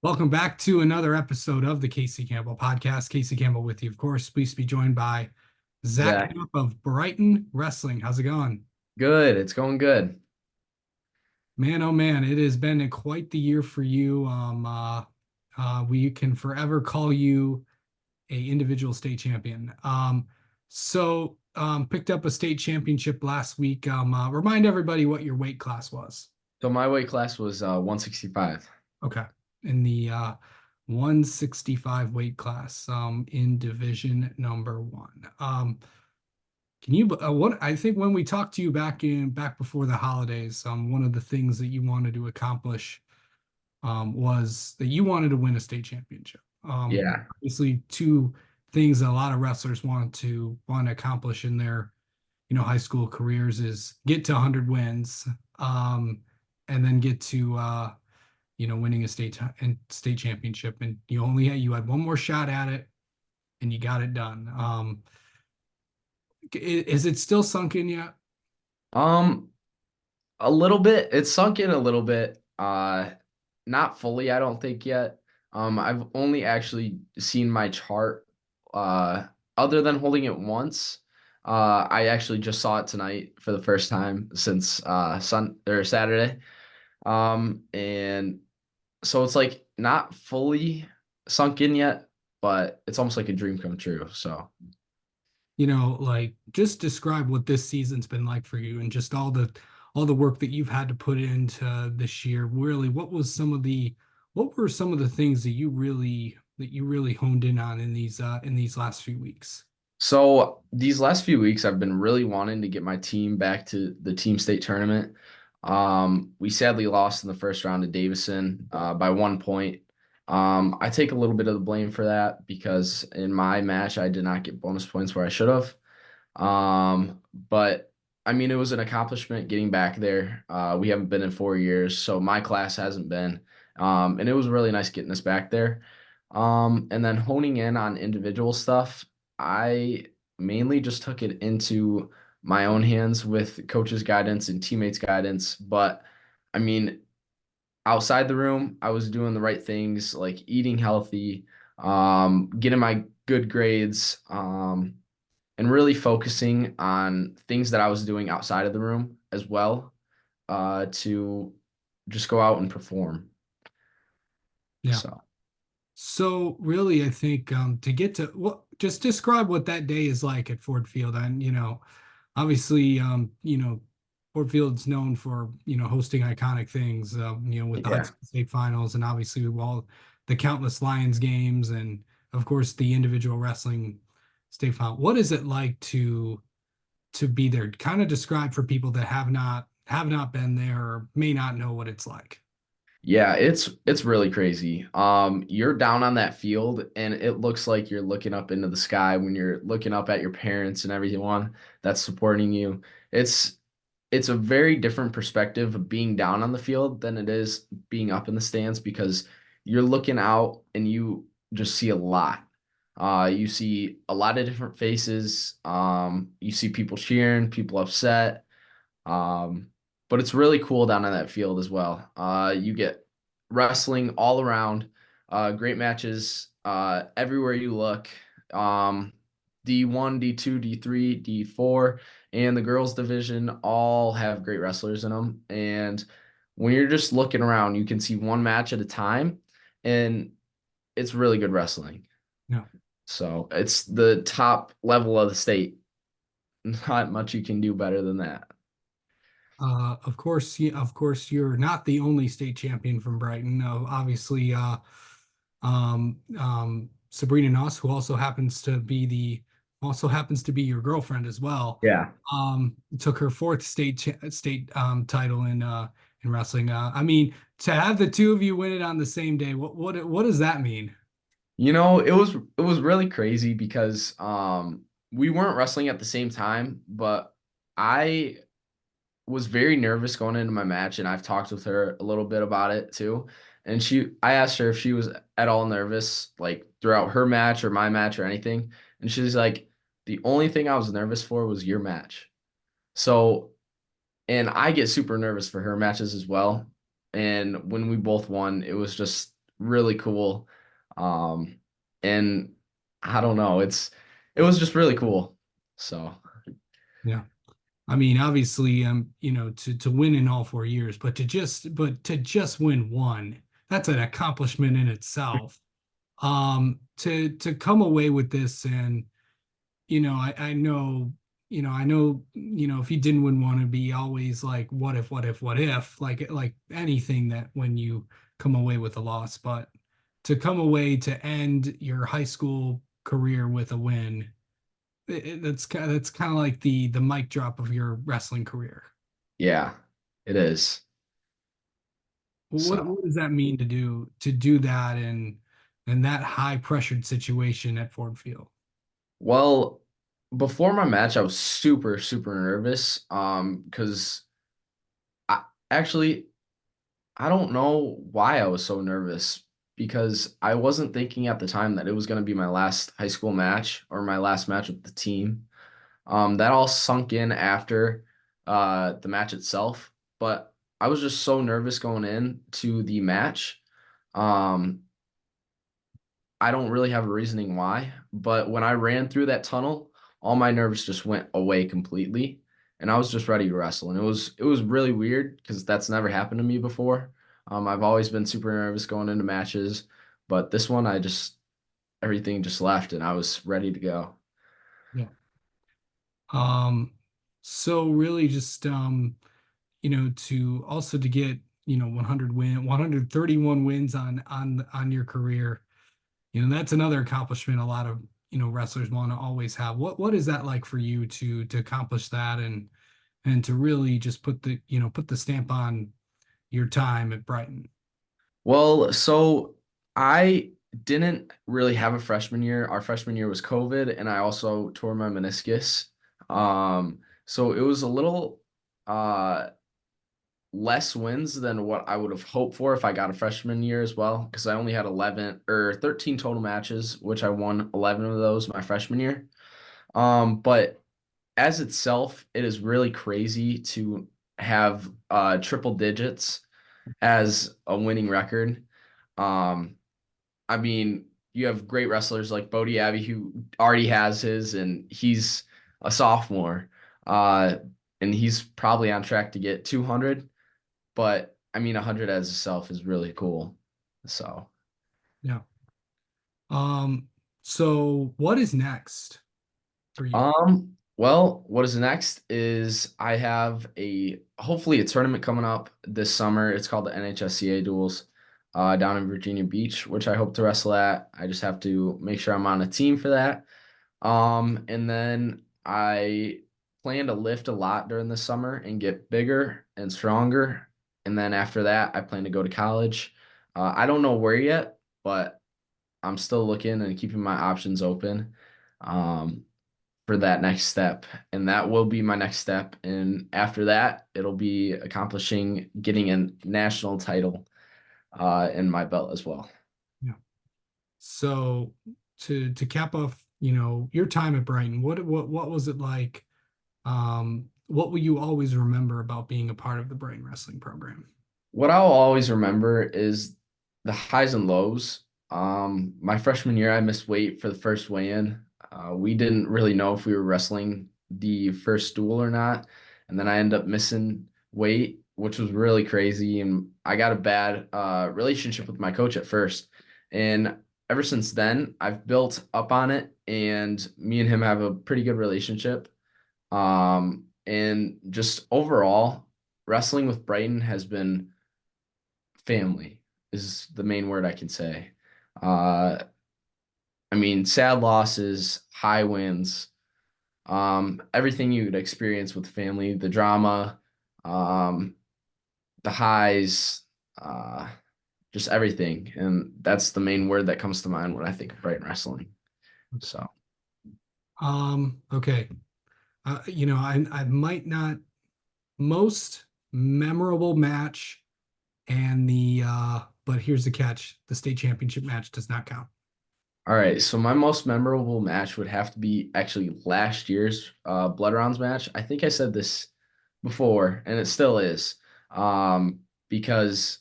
Welcome back to another episode of the Casey Campbell podcast. Casey Campbell with you, of course. Please be joined by Zach Zach, Knapp of Brighton Wrestling. How's it going? good. It's going good. Man, oh man, it has been quite the year for you. We can forever call you a individual state champion. Picked up a state championship last week. Remind everybody what your weight class was. So my weight class was 165. Okay. In the 165 weight class, in division number one. Can you what I think when we talked to you back before the holidays, one of the things that you wanted to accomplish was that you wanted to win a state championship. Yeah. Obviously two things that a lot of wrestlers want to accomplish in their, high school careers is get to 100 wins, and then get to winning a state championship, and you had one more shot at it, and you got it done. Is it still sunk in yet? Um, a little bit. It's sunk in a little bit. Not fully, I don't think yet. I've only actually seen my chart. Other than holding it once. I actually just saw it tonight for the first time since Saturday. And so it's like not fully sunk in yet, but it's almost like a dream come true. So. Like just describe what this season's been like for you and just all the work that you've had to put into this year. Really, what were some of the things that you really honed in on in these last few weeks? So these last few weeks, I've been really wanting to get my team back to the team state tournament. We sadly lost in the first round to Davison by 1 point. I take a little bit of the blame for that because in my match, I did not get bonus points where I should have. But I mean, it was an accomplishment getting back there. We haven't been in 4 years, so my class hasn't been. And it was really nice getting us back there. And then honing in on individual stuff, I mainly just took it into my own hands with coach's guidance and teammates' guidance. But I mean, outside the room, I was doing the right things like eating healthy, getting my good grades, and really focusing on things that I was doing outside of the room as well, to just go out and perform. Yeah. So. So really, I think to get to what just describe what that day is like at Ford Field. And obviously, Ford Field's known for hosting iconic things. With the Yeah. Hudson State Finals, and obviously all the countless Lions games, and of course the individual wrestling state final. What is it like to be there? Kind of describe for people that have not been there or may not know what it's like. Yeah, it's really crazy. You're down on that field and it looks like you're looking up into the sky when you're looking up at your parents and everyone that's supporting you. It's it's a very different perspective of being down on the field than it is being up in the stands because you're looking out and you just see a lot. You see a lot of different faces. You see people cheering, people upset. Um, but it's really cool down on that field as well. You get wrestling all around, great matches everywhere you look. Um, D1, D2, D3, D4, and the girls division all have great wrestlers in them. And when you're just looking around, you can see one match at a time, and it's really good wrestling. Yeah. So it's the top level of the state. Not much you can do better than that. Of course, yeah, of course, you're not the only state champion from Brighton. Obviously, Sabrina Noss, who also happens to be your girlfriend as well, Yeah. took her fourth state title in wrestling. I mean, to have the two of you win it on the same day, what does that mean? It was really crazy because we weren't wrestling at the same time, but I was very nervous going into my match and I've talked with her a little bit about it too. And I asked her if she was at all nervous like throughout her match or my match or anything. And she's like, the only thing I was nervous for was your match. So, and I get super nervous for her matches as well. And when we both won, it was just really cool. Um, and I don't know, it was just really cool. So, Yeah. I mean, obviously, to win in all 4 years, but to just win one, that's an accomplishment in itself. To come away with this, and I know, if you didn't win one, it'd be always like, what if, like anything that when you come away with a loss, but to come away to end your high school career with a win, that's kind of like the mic drop of your wrestling career. yeah, it is. What So, does that mean to do that in that high pressured situation at Ford Field? well, before my match, I was super, super nervous. Because I actually I don't know why I was so nervous because I wasn't thinking at the time that it was going to be my last high school match or my last match with the team. That all sunk in after the match itself, but I was just so nervous going in to the match. Um, I don't really have a reasoning why, but when I ran through that tunnel, all my nerves just went away completely, and I was just ready to wrestle. And it was really weird because that's never happened to me before. I've always been super nervous going into matches, but this one I just everything just left and I was ready to go. Yeah. Um, so really just to get 131 wins on your career. That's another accomplishment a lot of wrestlers want to always have. What is that like for you to accomplish that, and to really just put the stamp on your time at Brighton? Well, so I didn't really have a freshman year. Our freshman year was COVID, and I also tore my meniscus. So it was a little uh less wins than what I would have hoped for if I got a freshman year as well, because I only had 11 or 13 total matches, which I won 11 of those my freshman year. But as itself, it is really crazy to have triple digits as a winning record. Um, I mean, you have great wrestlers like Bodie Abbey who already has his, and he's a sophomore, uh, and he's probably on track to get 200. But I mean, 100 as itself is really cool. So, Yeah. Um, so what is next for you? well, what is next is I have hopefully a tournament coming up this summer. It's called the NHSCA Duels, down in Virginia Beach, which I hope to wrestle at. I just have to make sure I'm on a team for that. And then I plan to lift a lot during the summer and get bigger and stronger. And then after that, I plan to go to college. I don't know where yet, but I'm still looking and keeping my options open um, for that next step. And that will be my next step. And after that, it'll be accomplishing getting a national title in my belt as well. Yeah. So to cap off, your time at Brighton, what was it like? What will you always remember about being a part of the Brighton wrestling program? What I'll always remember is the highs and lows. My freshman year, I missed weight for the first weigh-in. We didn't really know if we were wrestling the first duel or not, and then I ended up missing weight, which was really crazy. And I got a bad relationship with my coach at first, and ever since then, I've built up on it, and me and him have a pretty good relationship. And just overall, wrestling with Brighton has been family is the main word I can say. Uh, I mean, sad losses, high wins, everything you'd experience with family, the drama, um, the highs, uh, just everything. And that's the main word that comes to mind when I think of Brighton wrestling. So, Okay. I might not most memorable match and but here's the catch, the state championship match does not count. all right. So my most memorable match would have to be actually last year's Blood Rounds match. I think I said this before, and it still is. Because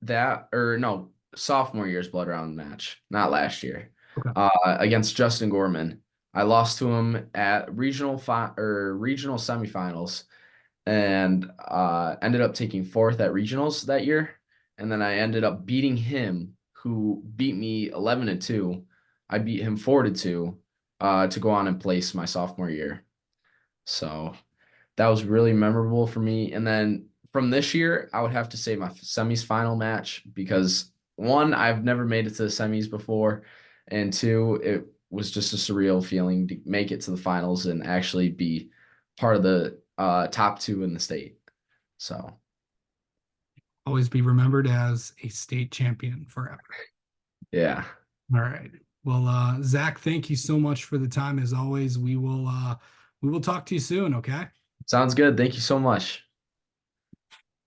that or no, sophomore year's blood round match, not last year, Okay. against Justin Gorman. I lost to him at regional semifinals, and ended up taking fourth at regionals that year. And then I ended up beating him, who beat me 11-2. I beat him 4-2 to go on and place my sophomore year. So that was really memorable for me. And then from this year, I would have to say my semis final match because one, I've never made it to the semis before, and two, it was just a surreal feeling to make it to the finals and actually be part of the top two in the state. So Always be remembered as a state champion forever. yeah, All right. Well, Zach, thank you so much for the time as always. We will talk to you soon, okay? sounds good. Thank you so much.